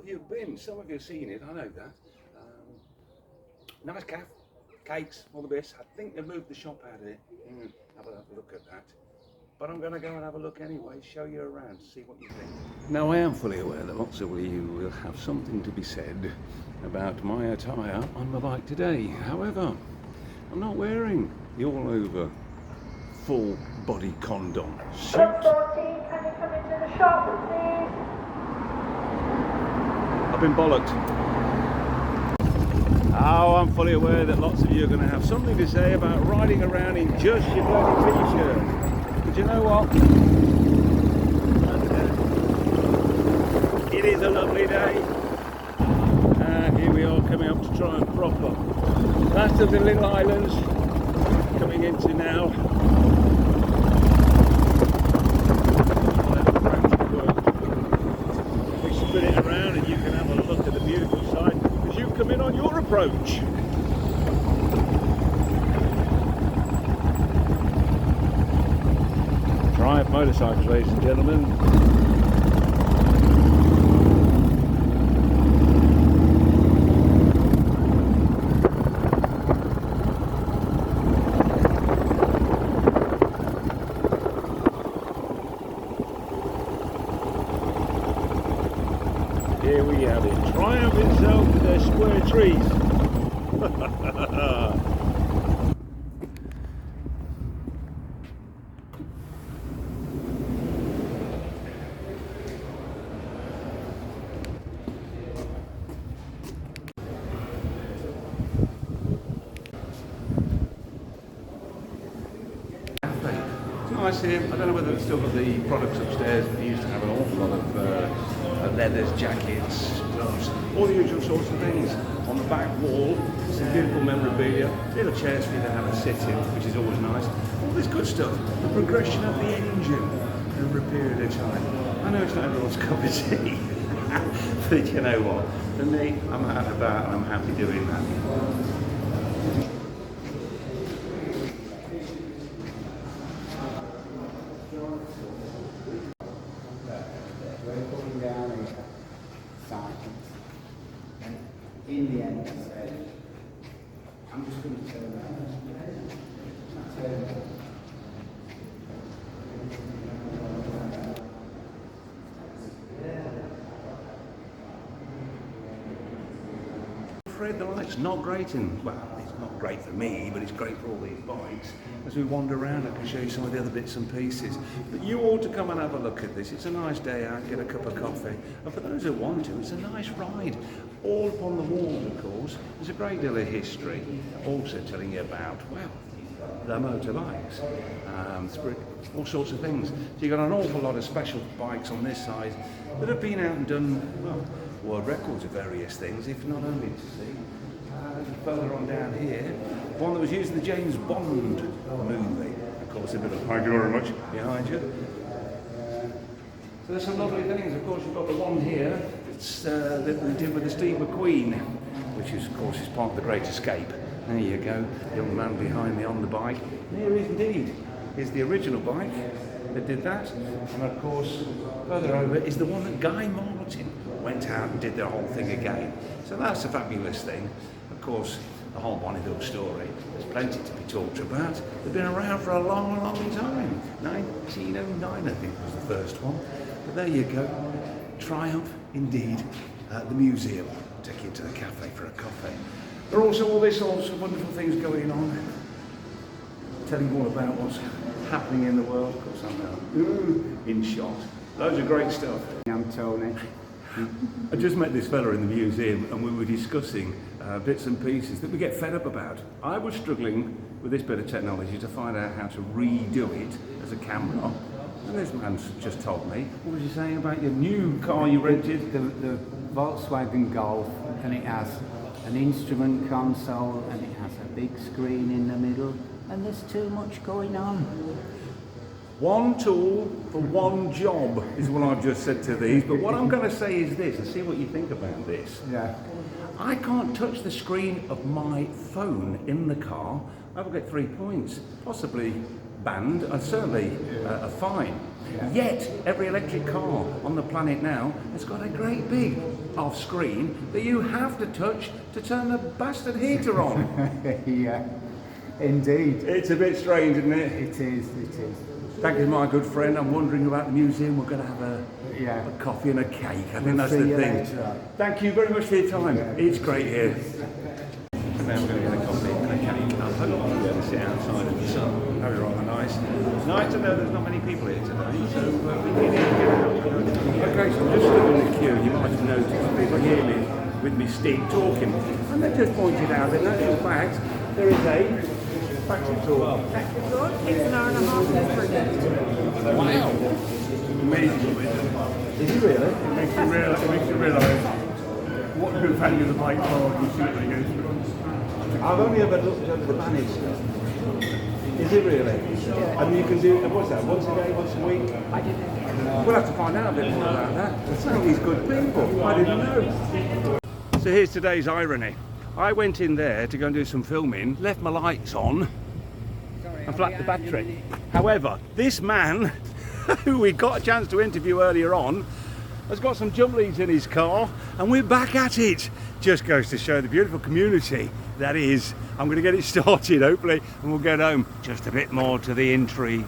of you have been, some of you have seen it, I know that. Nice cafe, cakes, all the bits. I think they've moved the shop out of it. Have a look at that. But I'm going to go and have a look anyway, show you around, see what you think. Now, I am fully aware that lots of you will have something to be said about my attire on my bike today. However, I'm not wearing the all-over full body condom suit. Can you come into the shop, please? I've been bollocked. Oh, I'm fully aware that lots of you are going to have something to say about riding around in just your bloody t-shirt. But you know what? It is a lovely day. And here we are coming up to try and proper. Last of the little islands coming into now. We spin it around and you can have a look at the beautiful side as you come in on your approach. Triumph motorcycles, ladies and gentlemen. Here we have it, Triumph itself with their square trees. It's nice here. I don't know whether it's still got the products upstairs, but they used to have an awful lot of leathers, jackets, gloves, all the usual sorts of things. On the back wall, some beautiful memorabilia, little chairs for you to have a sit in, which is always nice. All this good stuff. The progression of the engine over a period of time. I know it's not everyone's cup of tea, but you know what? For me, I'm out and about and I'm happy doing that. In the end, I said, I'm just going to turn around. I'm afraid the light's not great in, well, it's not great for me, but it's great for all these bikes. As we wander around, I can show you some of the other bits and pieces. But you ought to come and have a look at this. It's a nice day out, get a cup of coffee. And for those who want to, it's a nice ride. All upon the walls, of course, there's a great deal of history. Also telling you about, well, the motorbikes, all sorts of things. So you've got an awful lot of special bikes on this side that have been out and done, well, world records of various things, if not only to see. Further on down here, one that was used in the James Bond movie. Of course, a bit of thank you very much behind you. So there's some lovely things. Of course, you've got the one here that we did with the Steve McQueen, which is, of course, is part of The Great Escape. There you go, young man behind me on the bike. Here is indeed is the original bike that did that, and of course, further over is the one that Guy Martin went out and did the whole thing again. So that's a fabulous thing. Of course, the whole Bonnie Hill story, there's plenty to be talked about. They've been around for a long, long time. 1909, I think, was the first one. But there you go. Triumph, indeed. The museum. Take you to the cafe for a coffee. There are also all these sorts of wonderful things going on. Telling you all about what's happening in the world. Of course, I'm now in shot. Loads of great stuff. I'm Tony. I just met this fella in the museum and we were discussing bits and pieces that we get fed up about. I was struggling with this bit of technology to find out how to redo it as a camera. And this man's just told me, what was you saying about your new car you rented? The Volkswagen Golf, and it has an instrument console and it has a big screen in the middle, and there's too much going on. One tool for one job is what I've just said to these, but what I'm going to say is this, and see what you think about this. Yeah. I can't touch the screen of my phone in the car. I will get 3 points, possibly banned are certainly fine. Yet every electric car on the planet now has got a great big off screen that you have to touch to turn the bastard heater on. Yeah, indeed. It's a bit strange, isn't it? It is. Thank you, my good friend. I'm wondering about the museum. We're going to have a coffee and a cake. I think that's the thing. Later. Thank you very much for your time. It's great here. Now we're going to get a coffee and a cake. I hope we'll be able to sit outside in the sun. Very rather nice. Nice to know there's not many people here today, so we can get out. Okay, so I'm just stood in the queue. You might have noticed people hear me with me stick talking. And they just pointed out that in fact there is a factory tour. Factory tour takes an hour and a half per day. Wow! Amazing. Is it really? It makes you realise what good value the bike for you see what they go through. I've only ever looked under the managed stuff. Is it really? And you can do, what's that, once a day, once a week? I didn't. We'll have to find out a bit more about that. Some of these good people, I didn't know. So here's today's irony. I went in there to go and do some filming, left my lights on and flapped the battery. However, this man, who we got a chance to interview earlier on, has got some jump leads in his car and we're back at it. Just goes to show the beautiful community that is. I'm going to get it started hopefully and we'll get home. Just a bit more to the intrigue